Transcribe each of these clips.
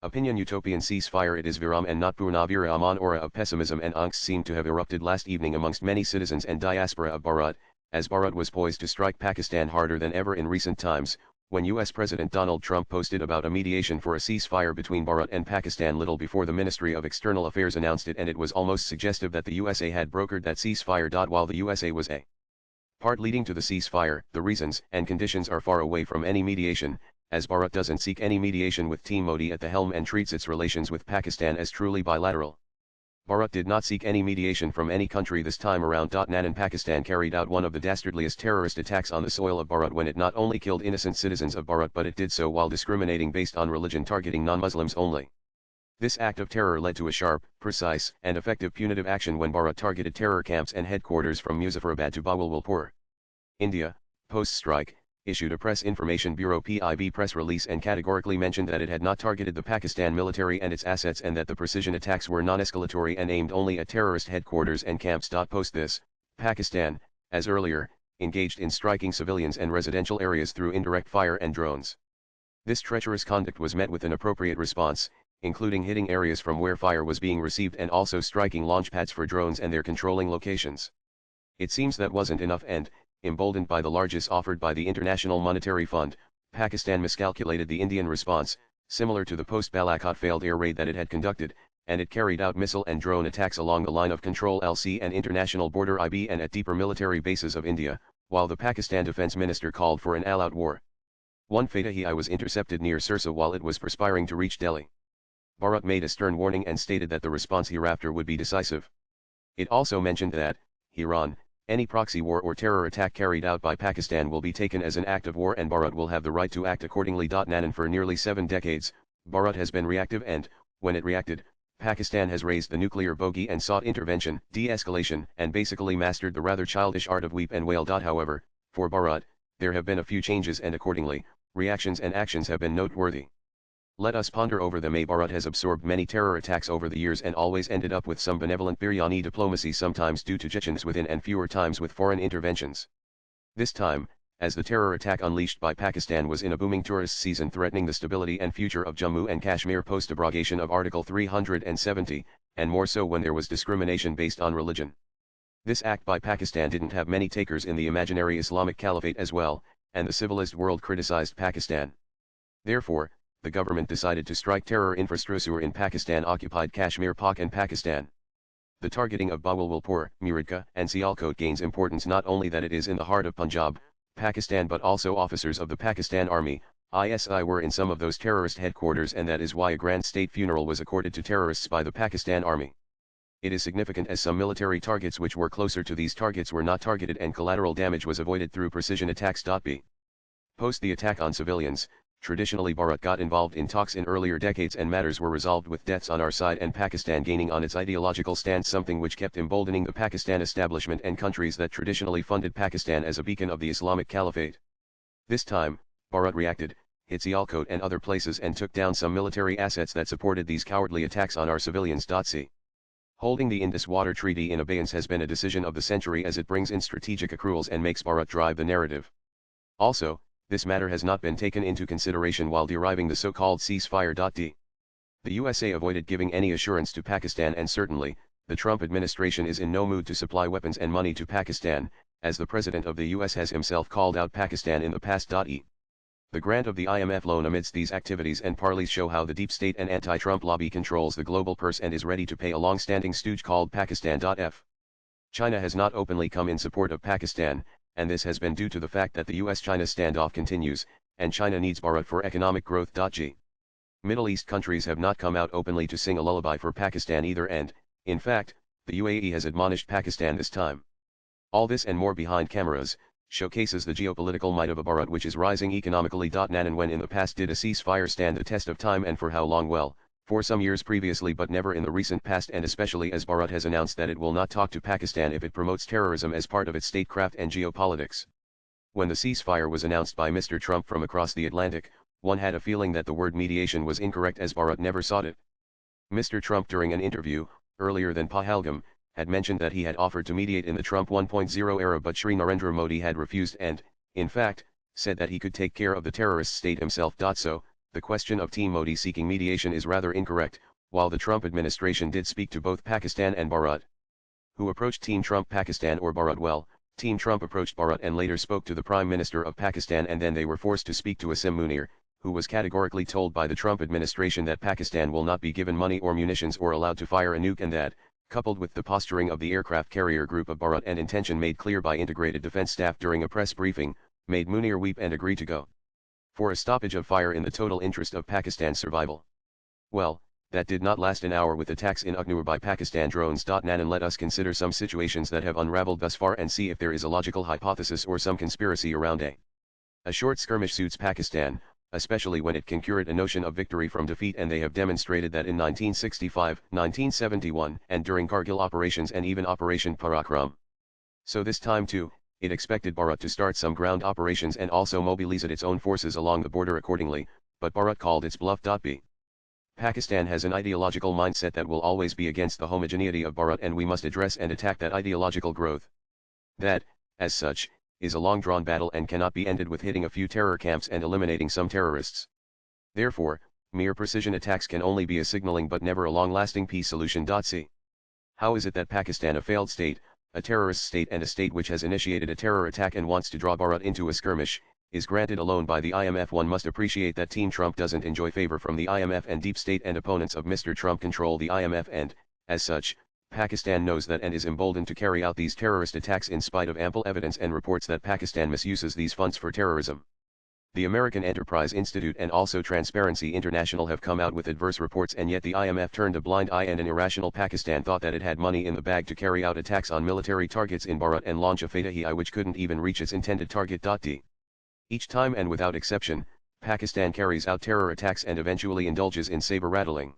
Opinion Utopian ceasefire. It is Viraam and not Poorna. Viraam. An aura of pessimism and angst seemed to have erupted last evening amongst many citizens and diaspora of Bharat, as Bharat was poised to strike Pakistan harder than ever in recent times, when US President Donald Trump posted about a mediation for a ceasefire between Bharat and Pakistan little before the Ministry of External Affairs announced it, and it was almost suggestive that the USA had brokered that ceasefire. While the USA was a part leading to the ceasefire, the reasons and conditions are far away from any mediation, as Bharat doesn't seek any mediation with Team Modi at the helm and treats its relations with Pakistan as truly bilateral. Bharat did not seek any mediation from any country this time around. Nan and Pakistan carried out one of the dastardliest terrorist attacks on the soil of Bharat when it not only killed innocent citizens of Bharat but it did so while discriminating based on religion, targeting non-Muslims only. This act of terror led to a sharp, precise, and effective punitive action when Bharat targeted terror camps and headquarters from Muzaffarabad to Bahawalpur. India, post-strike, issued a Press Information Bureau (PIB) press release and categorically mentioned that it had not targeted the Pakistan military and its assets and that the precision attacks were non-escalatory and aimed only at terrorist headquarters and camps. Post this, Pakistan, as earlier, engaged in striking civilians and residential areas through indirect fire and drones. This treacherous conduct was met with an appropriate response, including hitting areas from where fire was being received and also striking launch pads for drones and their controlling locations. It seems that wasn't enough and, emboldened by the largesse offered by the International Monetary Fund, Pakistan miscalculated the Indian response, similar to the post-Balakot failed air raid that it had conducted, and it carried out missile and drone attacks along the line of control LC and international border IB and at deeper military bases of India, while the Pakistan Defence Minister called for an all-out war. One Fatah was intercepted near Sirsa while it was perspiring to reach Delhi. Bharat made a stern warning and stated that the response hereafter would be decisive. It also mentioned that, Iran, any proxy war or terror attack carried out by Pakistan will be taken as an act of war and Bharat will have the right to act accordingly. Nanan for nearly 7 decades, Bharat has been reactive and, when it reacted, Pakistan has raised the nuclear bogey and sought intervention, de-escalation and basically mastered the rather childish art of weep and wail. However, for Bharat, there have been a few changes and accordingly, reactions and actions have been noteworthy. Let us ponder over them. Bharat has absorbed many terror attacks over the years and always ended up with some benevolent biryani diplomacy, sometimes due to Chechens within and fewer times with foreign interventions. This time, as the terror attack unleashed by Pakistan was in a booming tourist season threatening the stability and future of Jammu and Kashmir post-abrogation of Article 370, and more so when there was discrimination based on religion. This act by Pakistan didn't have many takers in the imaginary Islamic Caliphate as well, and the civilized world criticized Pakistan. Therefore, the government decided to strike terror infrastructure in Pakistan-occupied Kashmir (Pak) and Pakistan. The targeting of Bahawalpur, Muradka, and Sialkot gains importance not only that it is in the heart of Punjab, Pakistan, but also officers of the Pakistan Army, ISI, were in some of those terrorist headquarters, and that is why a grand state funeral was accorded to terrorists by the Pakistan Army. It is significant as some military targets which were closer to these targets were not targeted and collateral damage was avoided through precision attacks. Post the attack on civilians, traditionally Bharat got involved in talks in earlier decades and matters were resolved with deaths on our side and Pakistan gaining on its ideological stance, something which kept emboldening the Pakistan establishment and countries that traditionally funded Pakistan as a beacon of the Islamic Caliphate. This time, Bharat reacted, hit Sialkot and other places and took down some military assets that supported these cowardly attacks on our civilians. C. Holding the Indus Water Treaty in abeyance has been a decision of the century as it brings in strategic accruals and makes Bharat drive the narrative. Also, this matter has not been taken into consideration while deriving the so-called ceasefire. The USA avoided giving any assurance to Pakistan, and certainly, the Trump administration is in no mood to supply weapons and money to Pakistan, as the President of the US has himself called out Pakistan in the past. The grant of the IMF loan amidst these activities and parleys show how the deep state and anti-Trump lobby controls the global purse and is ready to pay a long-standing stooge called Pakistan. China has not openly come in support of Pakistan, and this has been due to the fact that the US-China standoff continues, and China needs Bharat for economic growth. Middle East countries have not come out openly to sing a lullaby for Pakistan either, and, in fact, the UAE has admonished Pakistan this time. All this and more behind cameras, showcases the geopolitical might of a Bharat which is rising economically. Nanan when in the past did a ceasefire stand the test of time, and for how long? Well, for some years previously, but never in the recent past, and especially as Bharat has announced that it will not talk to Pakistan if it promotes terrorism as part of its statecraft and geopolitics. When the ceasefire was announced by Mr. Trump from across the Atlantic, one had a feeling that the word mediation was incorrect as Bharat never sought it. Mr. Trump, during an interview, earlier than Pahalgam, had mentioned that he had offered to mediate in the Trump 1.0 era, but Shri Narendra Modi had refused and, in fact, said that he could take care of the terrorist state himself. So, The question of Team Modi seeking mediation is rather incorrect, while the Trump administration did speak to both Pakistan and Bharat. Who approached Team Trump Pakistan or Bharat? Well, Team Trump approached Bharat and later spoke to the Prime Minister of Pakistan, and then they were forced to speak to Asim Munir, who was categorically told by the Trump administration that Pakistan will not be given money or munitions or allowed to fire a nuke, and that, coupled with the posturing of the aircraft carrier group of Bharat and intention made clear by integrated defense staff during a press briefing, made Munir weep and agree to go for a stoppage of fire in the total interest of Pakistan's survival. Well, that did not last an hour with attacks in Ukhnur by Pakistan drones. Nanan, let us consider some situations that have unraveled thus far and see if there is a logical hypothesis or some conspiracy around a short skirmish suits Pakistan, especially when it can curate a notion of victory from defeat, and they have demonstrated that in 1965, 1971, and during Kargil operations and even Operation Parakram. So this time too, it expected Bharat to start some ground operations and also mobilize its own forces along the border accordingly, but Bharat called its bluff. B. Pakistan has an ideological mindset that will always be against the homogeneity of Bharat, and we must address and attack that ideological growth. That, as such, is a long-drawn battle and cannot be ended with hitting a few terror camps and eliminating some terrorists. Therefore, mere precision attacks can only be a signaling but never a long-lasting peace solution. C. How is it that Pakistan, a failed state, a terrorist state and a state which has initiated a terror attack and wants to draw Bharat into a skirmish, is granted a loan by the IMF? One must appreciate that Team Trump doesn't enjoy favor from the IMF, and deep state and opponents of Mr. Trump control the IMF, and, as such, Pakistan knows that and is emboldened to carry out these terrorist attacks in spite of ample evidence and reports that Pakistan misuses these funds for terrorism. The American Enterprise Institute and also Transparency International have come out with adverse reports, and yet the IMF turned a blind eye, and an irrational Pakistan thought that it had money in the bag to carry out attacks on military targets in Bharat and launch a Fatah-e which couldn't even reach its intended target. D. Each time and without exception, Pakistan carries out terror attacks and eventually indulges in saber-rattling.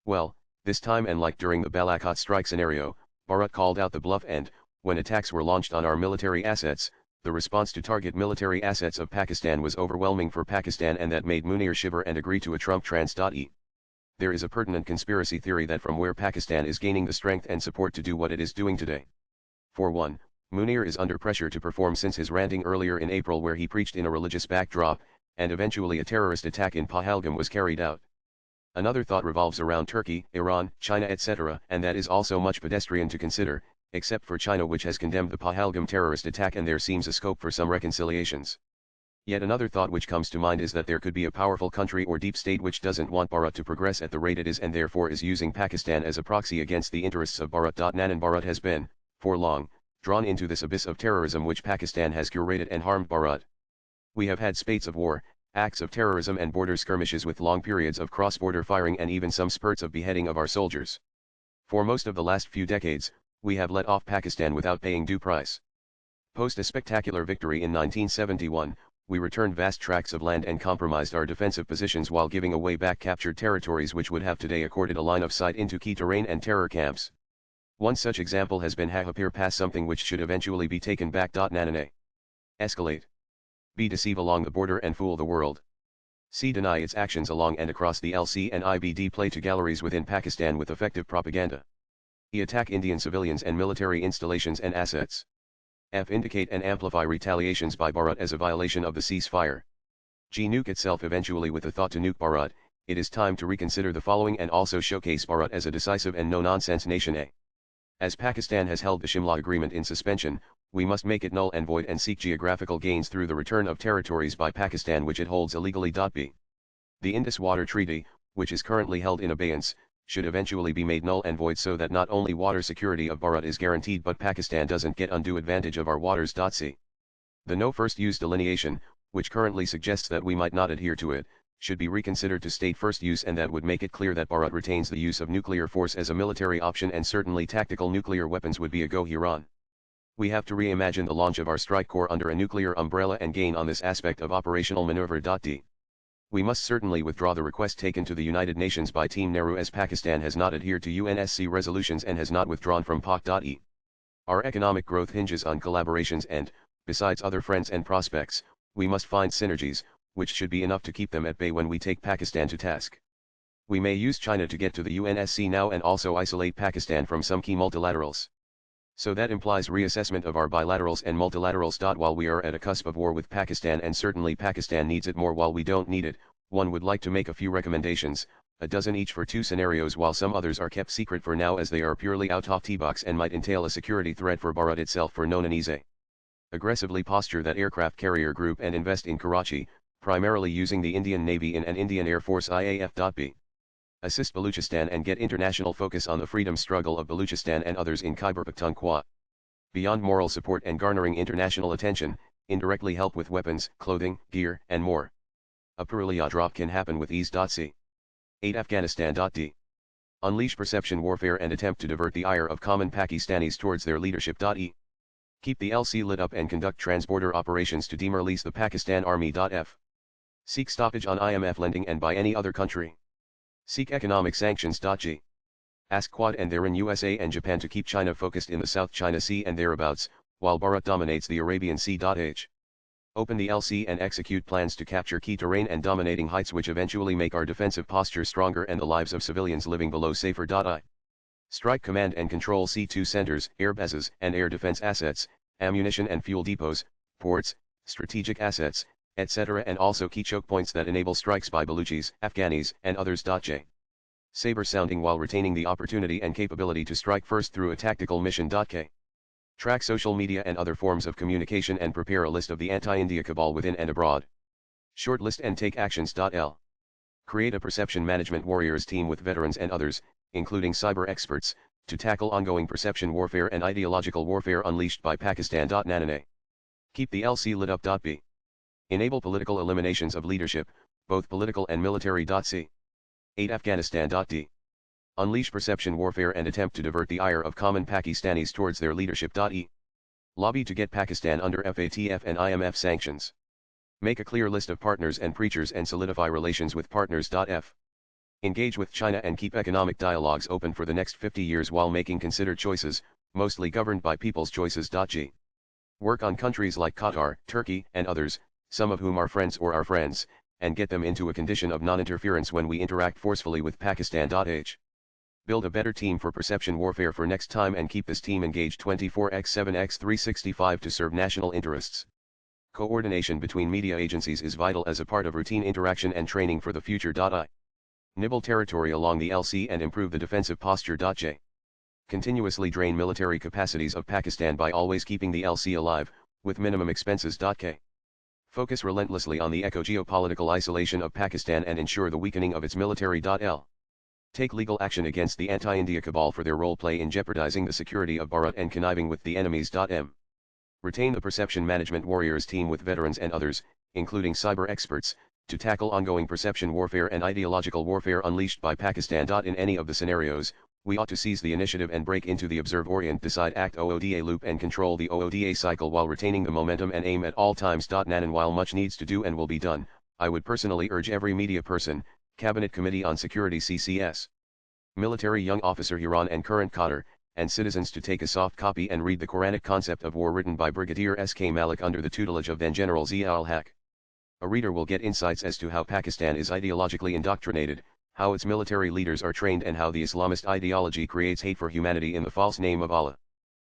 Well, this time, and like during the Balakot strike scenario, Bharat called out the bluff, and, when attacks were launched on our military assets, the response to target military assets of Pakistan was overwhelming for Pakistan, and that made Munir shiver and agree to a Trump trance. There is a pertinent conspiracy theory that from where Pakistan is gaining the strength and support to do what it is doing today. For one, Munir is under pressure to perform since his ranting earlier in April, where he preached in a religious backdrop, and eventually a terrorist attack in Pahalgam was carried out. Another thought revolves around Turkey, Iran, China, etc., and that is also much pedestrian to consider, except for China, which has condemned the Pahalgam terrorist attack, and there seems a scope for some reconciliations. Yet another thought which comes to mind is that there could be a powerful country or deep state which doesn't want Bharat to progress at the rate it is, and therefore is using Pakistan as a proxy against the interests of Bharat. Nanan, Bharat has been, for long, drawn into this abyss of terrorism which Pakistan has curated and harmed Bharat. We have had spates of war, acts of terrorism and border skirmishes with long periods of cross-border firing and even some spurts of beheading of our soldiers. For most of the last few decades, we have let off Pakistan without paying due price. Post a spectacular victory in 1971, we returned vast tracts of land and compromised our defensive positions while giving away back captured territories which would have today accorded a line of sight into key terrain and terror camps. One such example has been Hajipur Pass, something which should eventually be taken back. Nanan. Escalate. B. Deceive along the border and fool the world. C. Deny its actions along and across the LC and IBD. Play to galleries within Pakistan with effective propaganda. E. Attack Indian civilians and military installations and assets. F. Indicate and amplify retaliations by Bharat as a violation of the ceasefire. G. Nuke itself eventually with the thought to nuke Bharat. It is time to reconsider the following and also showcase Bharat as a decisive and no-nonsense nation. A. As Pakistan has held the Shimla Agreement in suspension, we must make it null and void and seek geographical gains through the return of territories by Pakistan which it holds illegally. B. The Indus Water Treaty, which is currently held in abeyance, should eventually be made null and void so that not only water security of Bharat is guaranteed but Pakistan doesn't get undue advantage of our waters. C. The no first use delineation, which currently suggests that we might not adhere to it, should be reconsidered to state first use, and that would make it clear that Bharat retains the use of nuclear force as a military option, and certainly tactical nuclear weapons would be a go here on. We have to reimagine the launch of our strike corps under a nuclear umbrella and gain on this aspect of operational maneuver. D. We must certainly withdraw the request taken to the United Nations by Team Nehru, as Pakistan has not adhered to UNSC resolutions and has not withdrawn from Pak. Our economic growth hinges on collaborations and, besides other friends and prospects, we must find synergies, which should be enough to keep them at bay when we take Pakistan to task. We may use China to get to the UNSC now and also isolate Pakistan from some key multilaterals. So that implies reassessment of our bilaterals and multilaterals. While we are at a cusp of war with Pakistan, and certainly Pakistan needs it more while we don't need it, One would like to make a few recommendations, a dozen each for 2 scenarios, while some others are kept secret for now as they are purely out of the box and might entail a security threat for Bharat itself. For Nonanese. Aggressively posture that aircraft carrier group and invest in Karachi, primarily using the Indian Navy in an Indian Air Force IAF.B. Assist Baluchistan and get international focus on the freedom struggle of Baluchistan and others in Khyber Pakhtunkhwa. Beyond moral support and garnering international attention, indirectly help with weapons, clothing, gear, and more. A Purulia drop can happen with ease. C. 8 Afghanistan.D. Unleash perception warfare and attempt to divert the ire of common Pakistanis towards their leadership. E. Keep the LC lit up and conduct transborder operations to demoralize the Pakistan Army. F. Seek stoppage on IMF lending and by any other country. Seek economic sanctions. G. Ask Quad and therein USA and Japan to keep China focused in the South China Sea and thereabouts, while Bharat dominates the Arabian Sea. H. Open the LC and execute plans to capture key terrain and dominating heights which eventually make our defensive posture stronger and the lives of civilians living below safer. I. Strike command and control C2 centers, air bases and air defense assets, ammunition and fuel depots, ports, strategic assets, etc. and also key choke points that enable strikes by Baluchis, Afghanis and others. J. Saber sounding while retaining the opportunity and capability to strike first through a tactical mission. K. Track social media and other forms of communication and prepare a list of the anti-India cabal within and abroad. Shortlist and take actions. L. Create a perception management warriors team with veterans and others, including cyber experts, to tackle ongoing perception warfare and ideological warfare unleashed by Pakistan. Nanane. Keep the LC lit up. B. Enable political eliminations of leadership, both political and military. C. 8 Afghanistan.D. Unleash perception warfare and attempt to divert the ire of common Pakistanis towards their leadership. E. Lobby to get Pakistan under FATF and IMF sanctions. Make a clear list of partners and preachers and solidify relations with partners. F. Engage with China and keep economic dialogues open for the next 50 years while making considered choices, mostly governed by people's choices. G. Work on countries like Qatar, Turkey, and others, some of whom are friends or are friends, and get them into a condition of non-interference when we interact forcefully with Pakistan. H. Build a better team for perception warfare for next time and keep this team engaged 24x7x365 to serve national interests. Coordination between media agencies is vital as a part of routine interaction and training for the future. I. Nibble territory along the LC and improve the defensive posture. J. Continuously drain military capacities of Pakistan by always keeping the LC alive, with minimum expenses. K. Focus relentlessly on the eco-geopolitical isolation of Pakistan and ensure the weakening of its military. L. Take legal action against the anti-India cabal for their role play in jeopardizing the security of Bharat and conniving with the enemies. M. Retain the perception management warriors team with veterans and others, including cyber experts, to tackle ongoing perception warfare and ideological warfare unleashed by Pakistan. In any of the scenarios, we ought to seize the initiative and break into the observe orient decide act OODA loop and control the OODA cycle while retaining the momentum and aim at all times. And while much needs to do and will be done, I would personally urge every media person, Cabinet Committee on Security CCS, military young officer Hiran and current cadre, and citizens to take a soft copy and read the Quranic concept of war written by Brigadier S.K. Malik under the tutelage of then General Zia-ul-Haq. A reader will get insights as to how Pakistan is ideologically indoctrinated, how its military leaders are trained and how the Islamist ideology creates hate for humanity in the false name of Allah.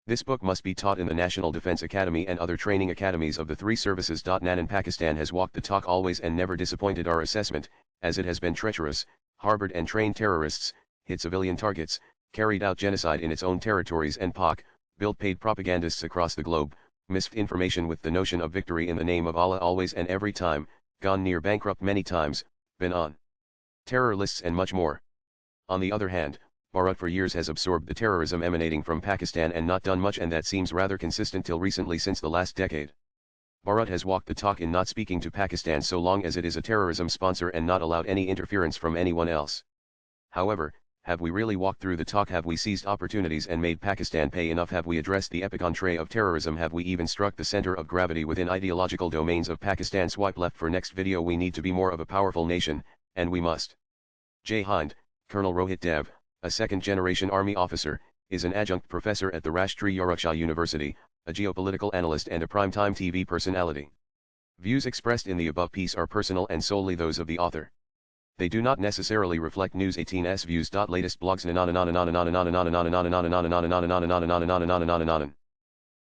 This book must be taught in the National Defense Academy and other training academies of the 3 services. And Pakistan has walked the talk always and never disappointed our assessment, as it has been treacherous, harbored and trained terrorists, hit civilian targets, carried out genocide in its own territories and built paid propagandists across the globe, misinformed information with the notion of victory in the name of Allah always and every time, gone near bankrupt many times, been on terror lists and much more. On the other hand, Bharat for years has absorbed the terrorism emanating from Pakistan and not done much, and that seems rather consistent till recently since the last decade. Bharat has walked the talk in not speaking to Pakistan so long as it is a terrorism sponsor and not allowed any interference from anyone else. However, have we really walked through the talk? Have we seized opportunities and made Pakistan pay enough? Have we addressed the epic entree of terrorism? Have we even struck the center of gravity within ideological domains of Pakistan? Swipe left for next video. We need to be more of a powerful nation, and we must. Jai Hind. Colonel Rohit Dev, a second-generation army officer, is an adjunct professor at the Rashtriya Yuraksha University, a geopolitical analyst and a primetime TV personality. Views expressed in the above piece are personal and solely those of the author. They do not necessarily reflect News 18's views. Latest blogs